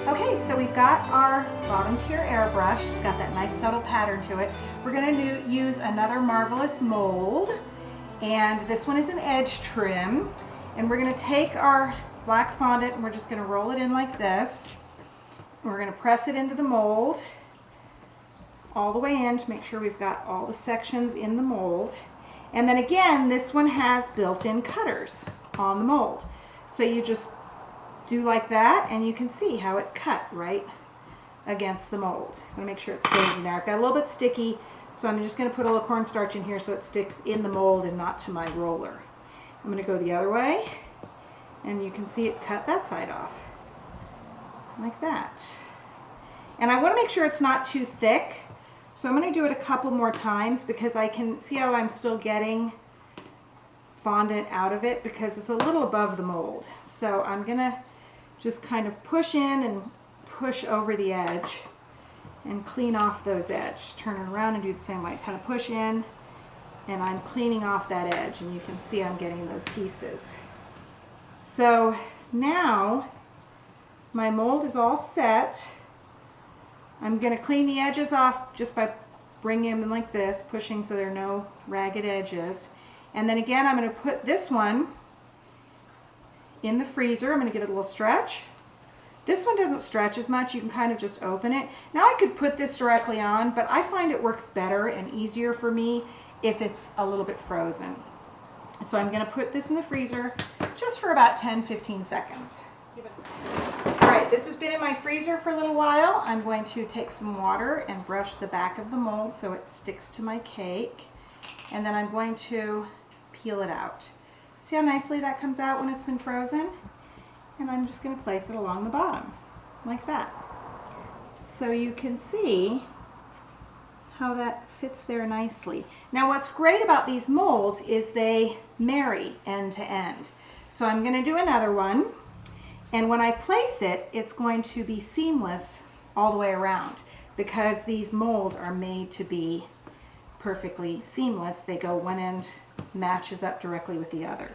Okay, so we've got our bottom tier airbrush. It's got that nice subtle pattern to it. We're going to use another Marvelous mold, and this one is an edge trim. And we're going to take our black fondant and we're just going to roll it in like this. We're going to press it into the mold all the way in to make sure we've got all the sections in the mold. And then again, this one has built-in cutters on the mold. So you just do like that, and you can see how it cut right against the mold. I'm going to make sure it stays in there. I've got a little bit sticky, so I'm just going to put a little cornstarch in here so it sticks in the mold and not to my roller. I'm going to go the other way, and you can see it cut that side off like that. And I want to make sure it's not too thick, so I'm going to do it a couple more times because I can see how I'm still getting fondant out of it because it's a little above the mold. So I'm going to just kind of push in and push over the edge and clean off those edges. Turn it around and do the same way. Kind of push in, and I'm cleaning off that edge, and you can see I'm getting those pieces. So now my mold is all set. I'm going to clean the edges off just by bringing them in like this, pushing so there are no ragged edges. And then again, I'm going to put this one in the freezer. I'm going to give it a little stretch. This one doesn't stretch as much. You can kind of just open it. Now I could put this directly on, but I find it works better and easier for me if it's a little bit frozen. So I'm going to put this in the freezer just for about 10-15 seconds. All right, this has been in my freezer for a little while. I'm going to take some water and brush the back of the mold so it sticks to my cake. And then I'm going to peel it out. See how nicely that comes out when it's been frozen? And I'm just going to place it along the bottom, like that. So you can see how that fits there nicely. Now what's great about these molds is they marry end to end. So I'm going to do another one, and when I place it, it's going to be seamless all the way around because these molds are made to be perfectly seamless. They go one end matches up directly with the other.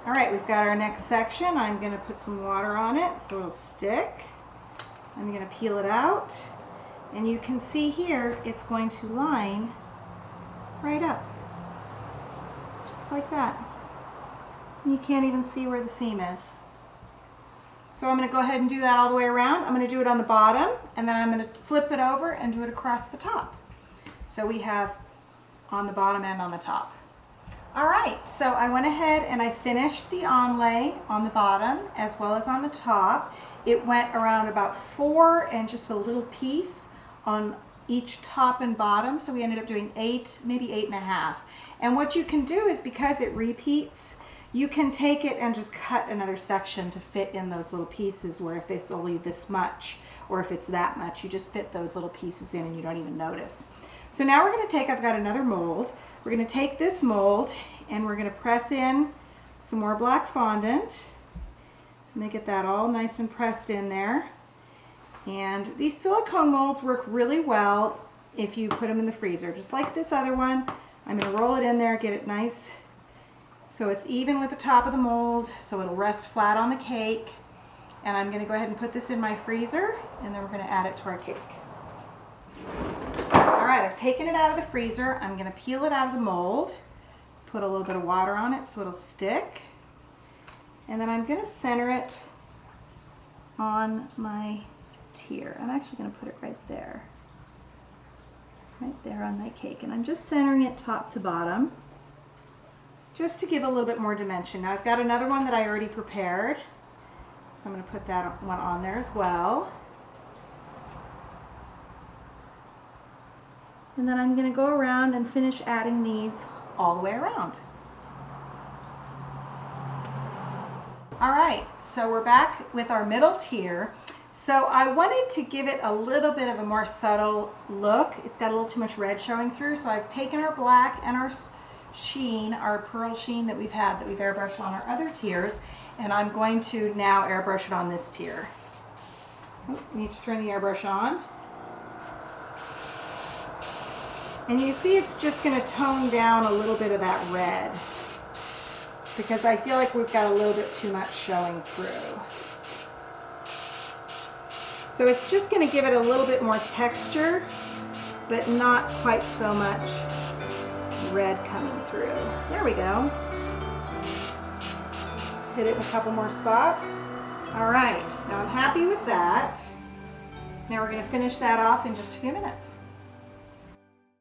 All right, we've got our next section. I'm going to put some water on it so it'll stick. I'm going to peel it out, and you can see here it's going to line right up, just like that. You can't even see where the seam is. So I'm going to go ahead and do that all the way around. I'm going to do it on the bottom, and then I'm going to flip it over and do it across the top. So we have on the bottom and on the top. All right, so I went ahead and I finished the onlay on the bottom as well as on the top. It went around about 4 and just a little piece on each top and bottom, so we ended up doing 8, maybe 8.5. And what you can do is, because it repeats, you can take it and just cut another section to fit in those little pieces, where if it's only this much or if it's that much, you just fit those little pieces in and you don't even notice. So now we're going to take, I've got another mold. We're going to take this mold and we're going to press in some more black fondant. And get that all nice and pressed in there. And these silicone molds work really well if you put them in the freezer, just like this other one. I'm going to roll it in there, get it nice so it's even with the top of the mold, so it'll rest flat on the cake. And I'm going to go ahead and put this in my freezer, and then we're going to add it to our cake. All right, I've taken it out of the freezer. I'm going to peel it out of the mold, put a little bit of water on it so it'll stick. And then I'm going to center it on my tier. I'm actually going to put it right there on my cake. And I'm just centering it top to bottom, just to give a little bit more dimension. Now I've got another one that I already prepared, so I'm going to put that one on there as well. And then I'm going to go around and finish adding these all the way around. All right, so we're back with our middle tier. So I wanted to give it a little bit of a more subtle look. It's got a little too much red showing through, so I've taken our black and our sheen, our pearl sheen that we've airbrushed on our other tiers, and I'm going to now airbrush it on this tier. Oh, need to turn the airbrush on. And you see it's just going to tone down a little bit of that red. because I feel like we've got a little bit too much showing through. So it's just going to give it a little bit more texture, but not quite so much red coming through. There we go. Just hit it in a couple more spots. All right, now I'm happy with that. Now we're going to finish that off in just a few minutes.